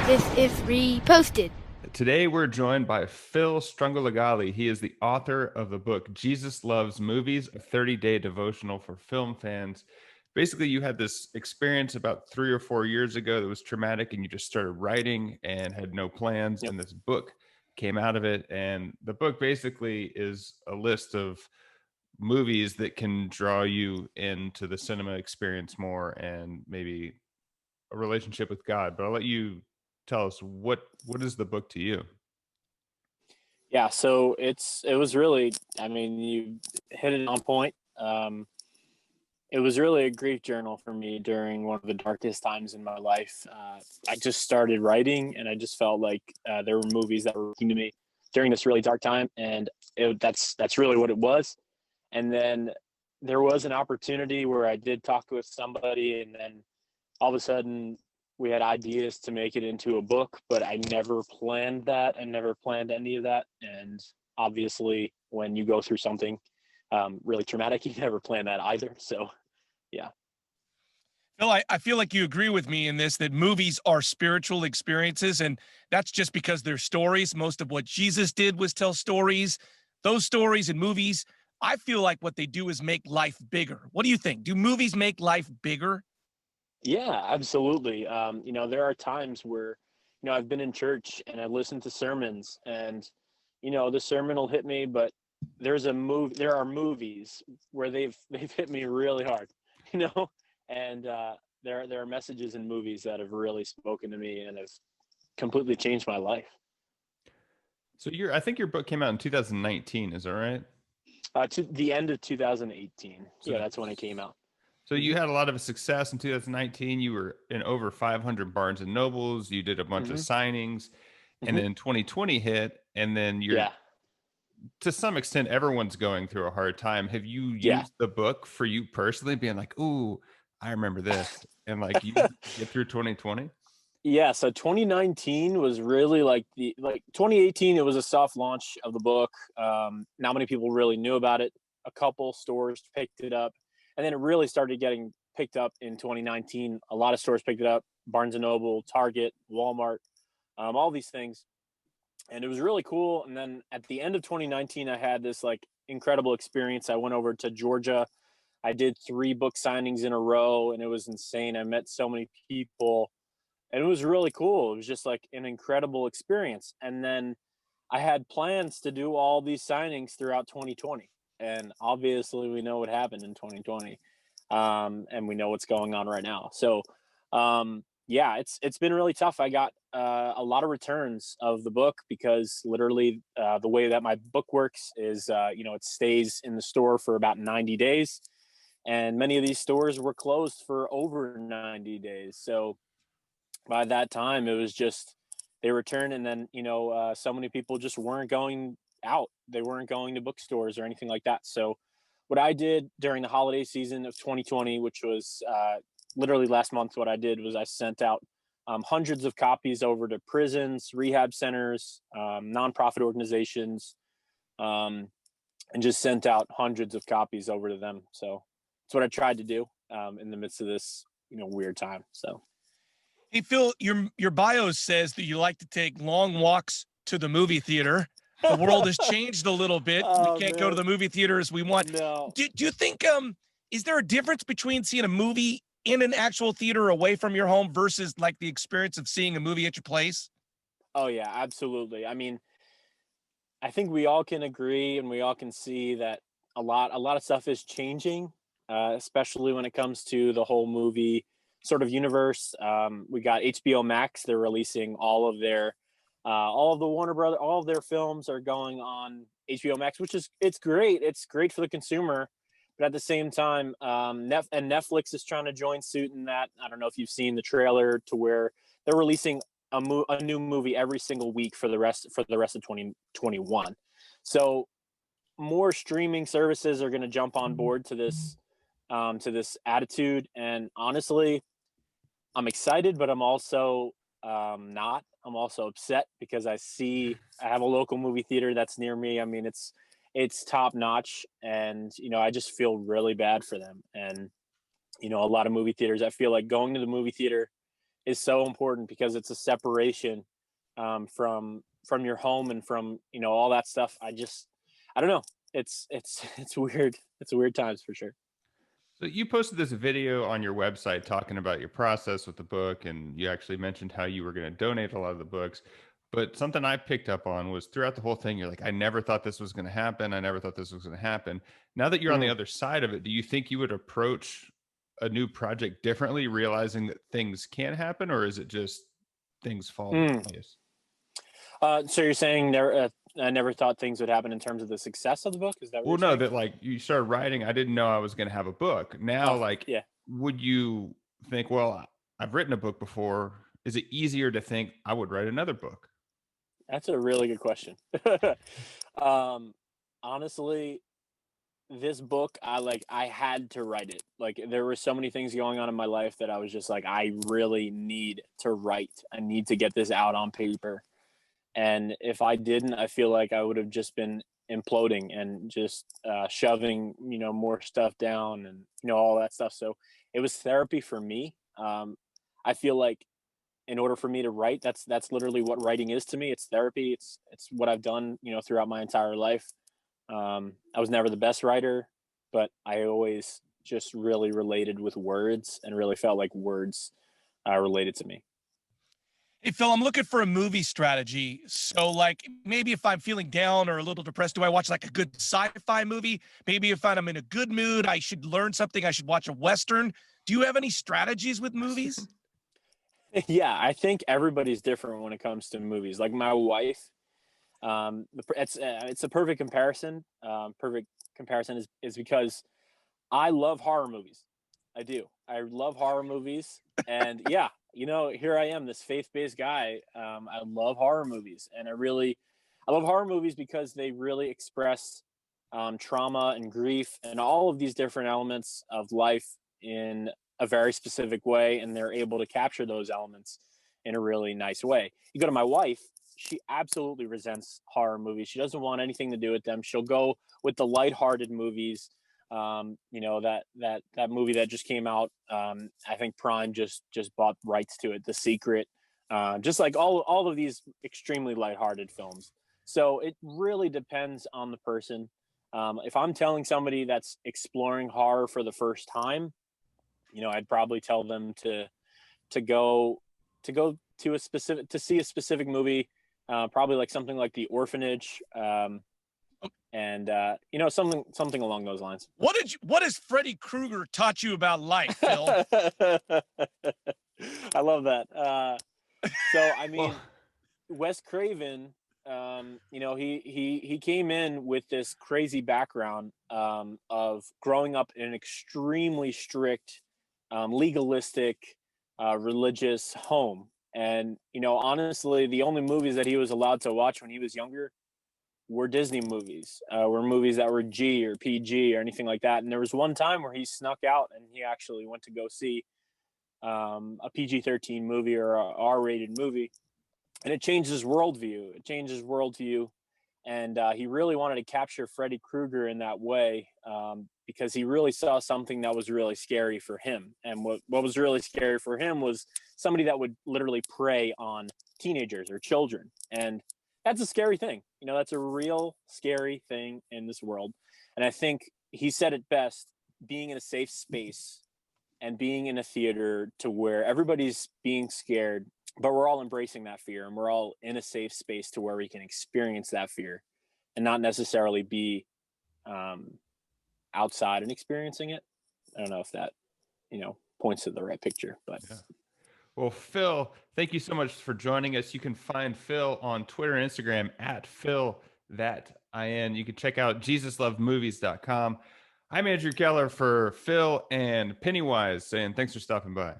This is reposted. Today, we're joined by Phil Strangolagalli. He is the author of the book Jesus Loves Movies, a 30-day devotional for film fans. Basically, you had this experience about 3 or 4 years ago that was traumatic, and you just started writing and had no plans. Yep. And this book came out of it. And the book basically is a list of movies that can draw you into the cinema experience more and maybe a relationship with God. But I'll let you tell us what is the book to you? Yeah, so it was really, I mean, you hit it on point. It was really a grief journal for me during one of the darkest times in my life. I just started writing, and I just felt like there were movies that were speaking to me during this really dark time, and that's really what it was. And then there was an opportunity where I did talk with somebody, and then all of a sudden we had ideas to make it into a book, but I never planned that. I never planned any of that. And obviously, when you go through something really traumatic, you never plan that either. So, yeah. Phil, I feel like you agree with me in this, that movies are spiritual experiences, and that's just because they're stories. Most of what Jesus did was tell stories. Those stories and movies, I feel like what they do is make life bigger. What do you think? Do movies make life bigger? Yeah, absolutely. There are times where, I've been in church and I listened to sermons and, the sermon will hit me, but there are movies where they've hit me really hard, you know, and there are messages in movies that have really spoken to me and have completely changed my life. So I think your book came out in 2019, is that right? To the end of 2018. So, Yeah, that's when it came out. so you Hmm. had a lot of success in 2019. You were in over 500 Barnes and Nobles. You did a bunch of Hmm. signings, and Hmm. then 2020 hit, and then Yeah. to some extent everyone's going through a hard time. Have you Yeah. used the book for you personally, being like, "Ooh, I remember this," and like you get through 2020? Yeah, so 2019 was really like 2018. It was a soft launch of the book. Not many people really knew about it. A couple stores picked it up, and then it really started getting picked up in 2019. A lot of stores picked it up: Barnes and Noble, Target, Walmart, all these things, and it was really cool. And then at the end of 2019, I had this like incredible experience. I went over to Georgia. I did 3 book signings in a row, and it was insane. I met so many people and it was really cool. It was just like an incredible experience. And then I had plans to do all these signings throughout 2020, and obviously we know what happened in 2020, and we know what's going on right now. So, yeah, it's been really tough. I got a lot of returns of the book because literally the way that my book works is it stays in the store for about 90 days, and many of these stores were closed for over 90 days. So by that time it was just they returned, and then so many people just weren't going out, they weren't going to bookstores or anything like that. So what I did during the holiday season of 2020, which was literally last month, what I did was I sent out hundreds of copies over to prisons, rehab centers, nonprofit organizations, um, and just sent out hundreds of copies over to them. So it's what I tried to do in the midst of this weird time. So Hey, Phil, your bio says that you like to take long walks to the movie theater. The world has changed a little bit. We oh can't go to man, the movie theater as we want. no. Do you think is there a difference between seeing a movie in an actual theater away from your home versus like the experience of seeing a movie at your place? Oh yeah, absolutely. I mean, I think we all can agree and we all can see that a lot of stuff is changing, especially when it comes to the whole movie sort of universe. We got HBO Max; they're releasing all of the Warner Brother, all of their films are going on HBO Max, which is it's great. It's great for the consumer, but at the same time, Netflix is trying to join suit in that. I don't know if you've seen the trailer to where they're releasing a new movie every single week for the rest of 2021. So more streaming services are going to jump on board to this attitude, and honestly, I'm excited, but I'm also not. I'm also upset because I have a local movie theater that's near me. I mean, it's top notch, and I just feel really bad for them. And a lot of movie theaters, I feel like going to the movie theater is so important because it's a separation from your home and from, you know, all that stuff. I don't know. It's weird. It's weird times for sure. So you posted this video on your website talking about your process with the book, and you actually mentioned how you were going to donate a lot of the books. But something I picked up on was throughout the whole thing, you're like, I never thought this was going to happen. I never thought this was going to happen. Now that you're on the other side of it, do you think you would approach a new project differently, realizing that things can happen, or is it just things fall into place? So you're saying I never thought things would happen in terms of the success of the book? Is that what Well, you're no, saying? that like you started writing. I didn't know I was going to have a book. Now, like, Yeah. would you think, well, I've written a book before. Is it easier to think I would write another book? That's a really good question. Honestly, this book, I had to write it. Like, there were so many things going on in my life that I was just like, I really need to write. I need to get this out on paper. And if I didn't, I feel like I would have just been imploding and just shoving, you know, more stuff down and, you know, all that stuff. So it was therapy for me. I feel like in order for me to write, that's literally what writing is to me. It's therapy. It's what I've done, you know, throughout my entire life. I was never the best writer, but I always just really related with words and really felt like words related to me. Hey, Phil, I'm looking for a movie strategy. So, like, maybe if I'm feeling down or a little depressed, do I watch like a good sci-fi movie? Maybe if I'm in a good mood, I should learn something. I should watch a Western. Do you have any strategies with movies? Yeah, I think everybody's different when it comes to movies. Like my wife, it's a perfect comparison. Perfect comparison is because I love horror movies. I do. I love horror movies, and yeah, you know, here I am, this faith-based guy. I love horror movies, and I love horror movies because they really express trauma and grief and all of these different elements of life in a very specific way, and they're able to capture those elements in a really nice way. You go to my wife, she absolutely resents horror movies. She doesn't want anything to do with them. She'll go with the lighthearted movies. You know, that movie that just came out. I think Prime just bought rights to it, The Secret. Just like all of these extremely lighthearted films. So it really depends on the person. If I'm telling somebody that's exploring horror for the first time, you know, I'd probably tell them to go to see a specific movie, probably like something like The Orphanage, and you know, something along those lines. What has Freddy Krueger taught you about life, Phil? I love that. So I mean, Well, Wes Craven, you know, he came in with this crazy background of growing up in an extremely strict, legalistic, religious home. And, you know, honestly, the only movies that he was allowed to watch when he was younger were Disney movies, were movies that were G or PG or anything like that. And there was one time where he snuck out and he actually went to go see a PG-13 movie or a R-rated movie, and it changed his worldview. And he really wanted to capture Freddy Krueger in that way, because he really saw something that was really scary for him. And what was really scary for him was somebody that would literally prey on teenagers or children. And that's a scary thing. You know, that's a real scary thing in this world. And I think he said it best: being in a safe space and being in a theater to where everybody's being scared, but we're all embracing that fear and we're all in a safe space to where we can experience that fear and not necessarily be outside and experiencing it. I don't know if that, you know, points to the right picture, but yeah. Well, Phil, thank you so much for joining us. You can find Phil on Twitter and Instagram at PhilThatIN. You can check out JesusLoveMovies.com. I'm Andrew Keller for Phil and Pennywise, saying thanks for stopping by.